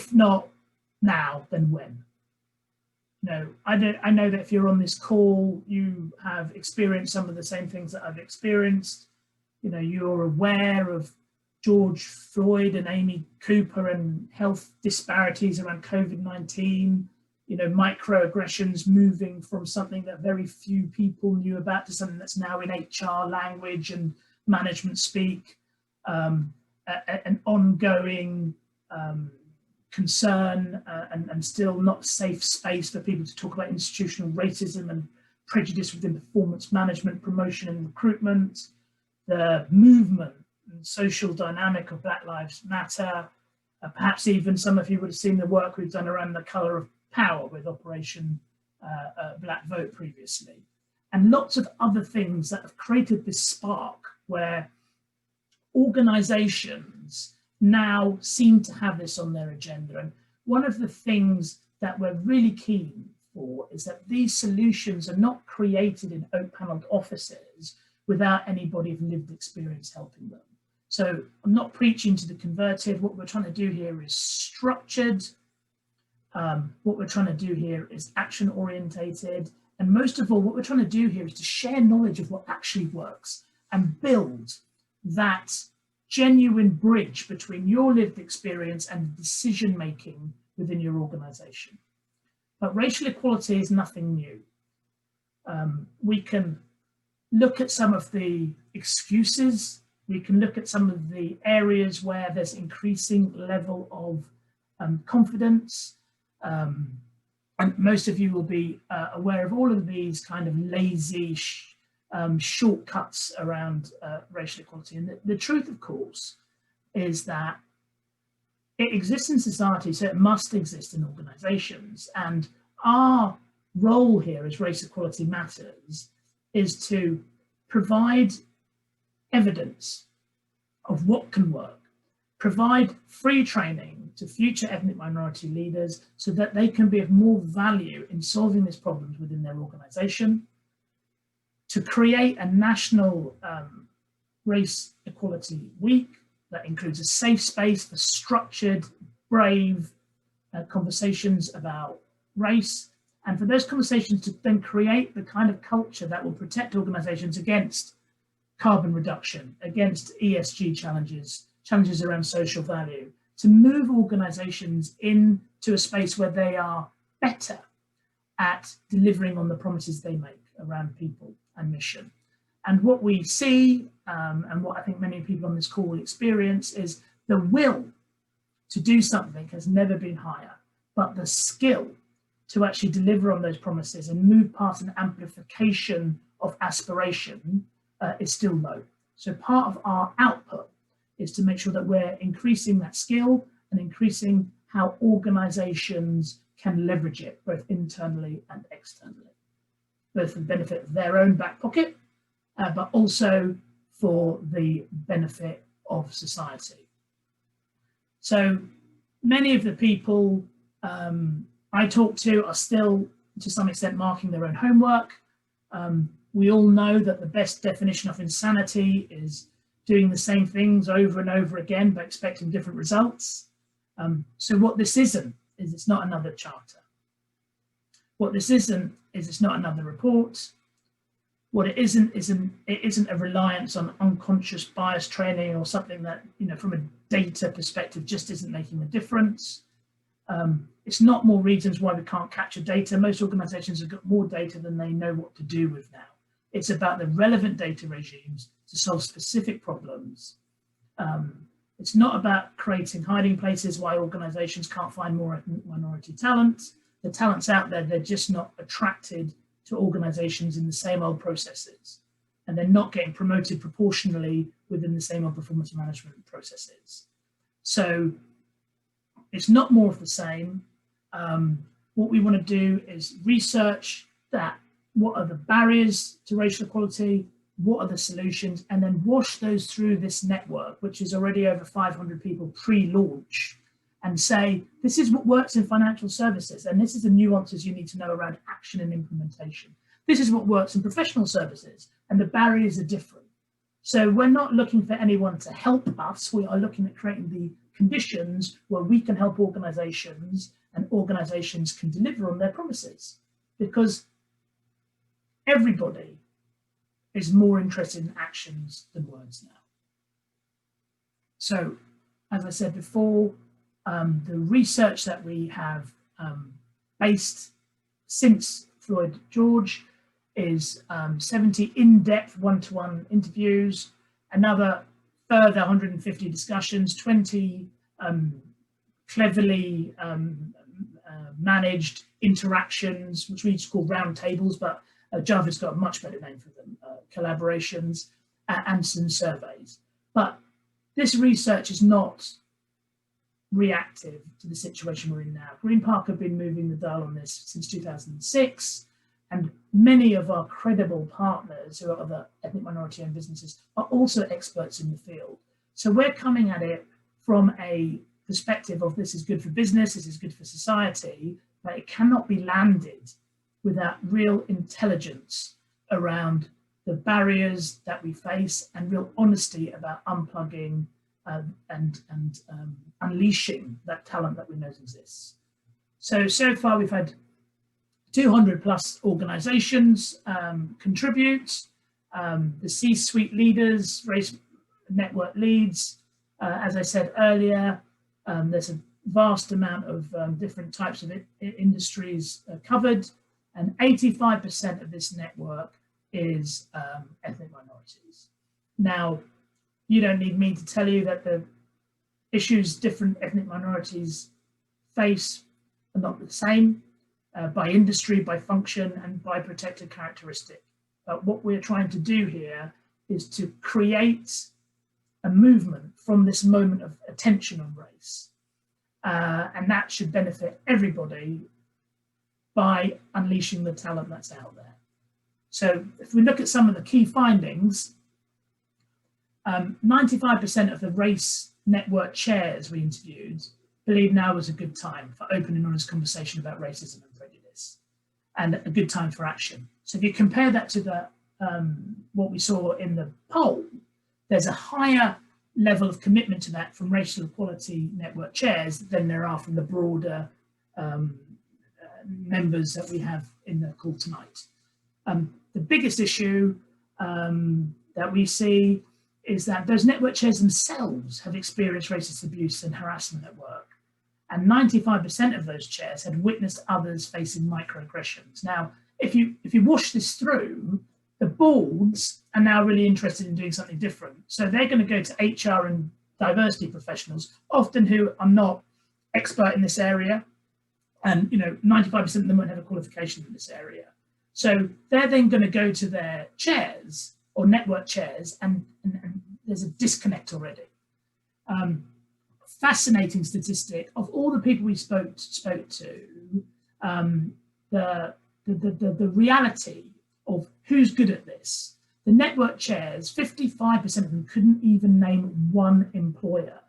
if not now, then when? I know that if you're on this call, you have experienced some of the same things that I've experienced. You're aware of George Floyd and Amy Cooper and health disparities around COVID-19, microaggressions moving from something that very few people knew about to something that's now in HR language and management speak, an ongoing concern and still not a safe space for people to talk about institutional racism and prejudice within performance management, promotion and recruitment, the movement and social dynamic of Black Lives Matter, perhaps even some of you would have seen the work we've done around the colour of power with Operation Black Vote previously, and lots of other things that have created this spark where organisations now seem to have this on their agenda. And one of the things that we're really keen for is that these solutions are not created in oak-panelled offices without anybody of lived experience helping them. So I'm not preaching to the converted. What we're trying to do here is structured. What we're trying to do here is action orientated. And most of all, what we're trying to do here is to share knowledge of what actually works and build that genuine bridge between your lived experience and decision making within your organization. But racial equality is nothing new. We can look at some of the excuses. We can look at some of the areas where there's increasing level of confidence. And most of you will be aware of all of these kind of lazy shortcuts around racial equality. And the truth, of course, is that it exists in society, so it must exist in organizations. And our role here as Race Equality Matters is to provide evidence of what can work, provide free training to future ethnic minority leaders so that they can be of more value in solving these problems within their organization, to create a national Race Equality Week that includes a safe space for structured, brave conversations about race, and for those conversations to then create the kind of culture that will protect organizations against carbon reduction, against ESG challenges around social value, to move organizations into a space where they are better at delivering on the promises they make around people and mission. And what we see, and what I think many people on this call will experience, is the will to do something has never been higher, but the skill to actually deliver on those promises and move past an amplification of aspiration is still low. So part of our output is to make sure that we're increasing that skill and increasing how organizations can leverage it, both internally and externally, both for the benefit of their own back pocket, but also for the benefit of society. So many of the people I talk to are still, to some extent, marking their own homework. We all know that the best definition of insanity is doing the same things over and over again, but expecting different results. So what this isn't is it's not another charter. What this isn't is it's not another report. What it isn't a reliance on unconscious bias training or something that, from a data perspective, just isn't making a difference. It's not more reasons why we can't capture data. Most organizations have got more data than they know what to do with now. It's about the relevant data regimes to solve specific problems. It's not about creating hiding places why organizations can't find more ethnic minority talent. The talent's out there, they're just not attracted to organizations in the same old processes. And they're not getting promoted proportionally within the same old performance management processes. So it's not more of the same. What we want to do is research that. What are the barriers to racial equality? What are the solutions? And then wash those through this network, which is already over 500 people pre-launch, and say, this is what works in financial services. And this is the nuances you need to know around action and implementation. This is what works in professional services. And the barriers are different. So we're not looking for anyone to help us. We are looking at creating the conditions where we can help organizations and organizations can deliver on their promises, because everybody is more interested in actions than words now. So, as I said before, the research that we have based since Floyd George is 70 in-depth one-to-one interviews, another further 150 discussions, 20 cleverly managed interactions, which we used to call round tables, but Java's got a much better name for them, collaborations, and some surveys. But this research is not reactive to the situation we're in now. Green Park have been moving the dial on this since 2006, and many of our credible partners who are other ethnic minority-owned businesses are also experts in the field. So we're coming at it from a perspective of this is good for business, this is good for society, but it cannot be landed without real intelligence around the barriers that we face and real honesty about unplugging and unleashing that talent that we know exists. So far we've had 200 plus organizations contribute, the C-suite leaders, race network leads. As I said earlier, there's a vast amount of different types of industries covered, and 85% of this network is ethnic minorities. Now, you don't need me to tell you that the issues different ethnic minorities face are not the same by industry, by function, and by protected characteristic. But what we're trying to do here is to create a movement from this moment of attention on race. And that should benefit everybody by unleashing the talent that's out there. So if we look at some of the key findings, 95% of the race network chairs we interviewed believe now was a good time for open and honest conversation about racism and prejudice, and a good time for action. So if you compare that to the what we saw in the poll, there's a higher level of commitment to that from racial equality network chairs than there are from the broader members that we have in the call tonight. The biggest issue that we see is that those network chairs themselves have experienced racist abuse and harassment at work. And 95% of those chairs had witnessed others facing microaggressions. Now, if you wash this through, the boards are now really interested in doing something different. So they're going to go to HR and diversity professionals, often who are not expert in this area. And 95% of them won't have a qualification in this area. So they're then going to go to their chairs or network chairs, and there's a disconnect already. Fascinating statistic of all the people we spoke to, the reality of who's good at this. The network chairs, 55% of them couldn't even name one employer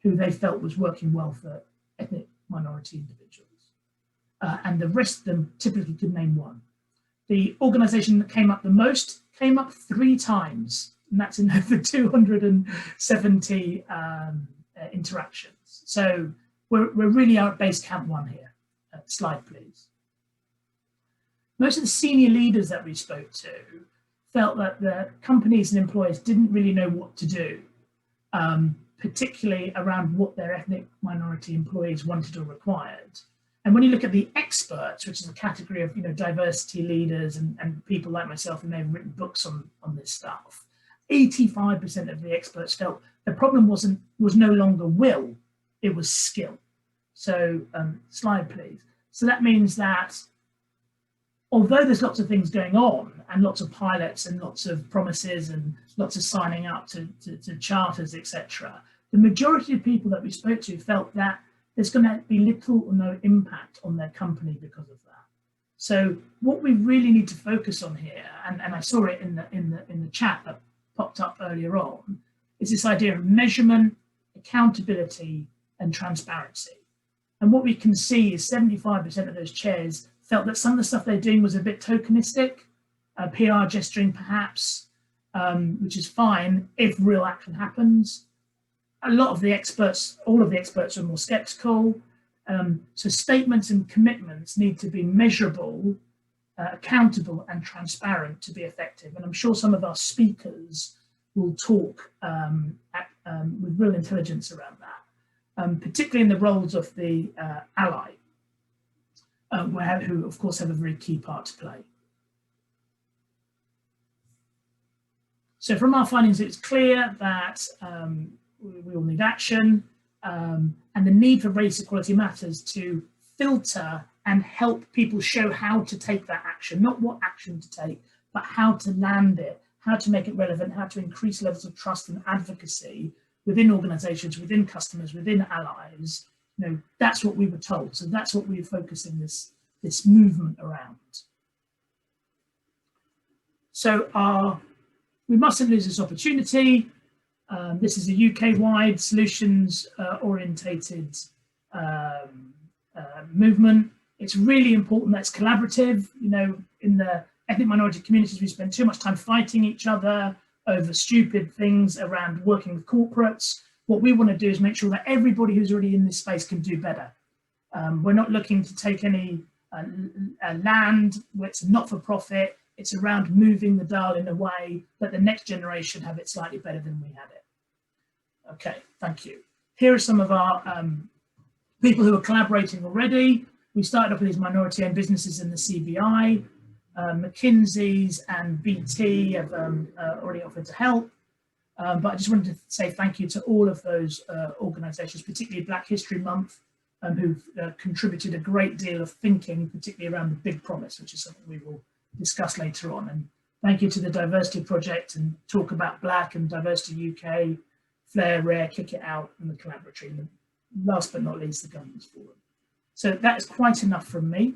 who they felt was working well for ethnic minority individuals. And the rest of them typically could name one. The organization that came up the most came up 3 times, and that's in over 270 interactions. So we're really at base camp 1 here. Slide, please. Most of the senior leaders that we spoke to felt that the companies and employers didn't really know what to do, particularly around what their ethnic minority employees wanted or required. And when you look at the experts, which is a category of diversity leaders and people like myself, and they've written books on this stuff, 85% of the experts felt the problem was no longer will, it was skill. So slide, please. So that means that although there's lots of things going on and lots of pilots and lots of promises and lots of signing up to charters, etc., the majority of people that we spoke to felt that there's going to be little or no impact on their company because of that. So what we really need to focus on here, and I saw it in the chat that popped up earlier on, is this idea of measurement, accountability, and transparency. And what we can see is 75% of those chairs felt that some of the stuff they're doing was a bit tokenistic, PR gesturing perhaps, which is fine if real action happens. A lot of the experts, all of the experts are more skeptical. So statements and commitments need to be measurable, accountable and transparent to be effective. And I'm sure some of our speakers will talk with real intelligence around that, particularly in the roles of the ally, who of course have a very key part to play. So from our findings, it's clear that we all need action, and the need for race equality matters to filter and help people show how to take that action, not what action to take, but how to land it, how to make it relevant, how to increase levels of trust and advocacy within organizations, within customers, within allies. You know, that's what we were told. So that's what we're focusing this movement around. So we mustn't lose this opportunity. This is a UK-wide solutions orientated movement. It's really important that it's collaborative. You know, in the ethnic minority communities, we spend too much time fighting each other over stupid things around working with corporates. What we want to do is make sure that everybody who's already in this space can do better. We're not looking to take any land where it's not for profit. It's around moving the dial in a way that the next generation have it slightly better than we had it. Okay, thank you. Here are some of our people who are collaborating already. We started off with these minority-owned businesses in the CBI. McKinsey's and BT have already offered to help. But I just wanted to say thank you to all of those organisations, particularly Black History Month, who've contributed a great deal of thinking, particularly around the big promise, which is something we will discuss later on. And thank you to the Diversity Project and Talk About Black and Diversity UK, Flair, Rare, Kick It Out, and the Collaboratory. And last but not least, the Governance Forum. So that is quite enough from me.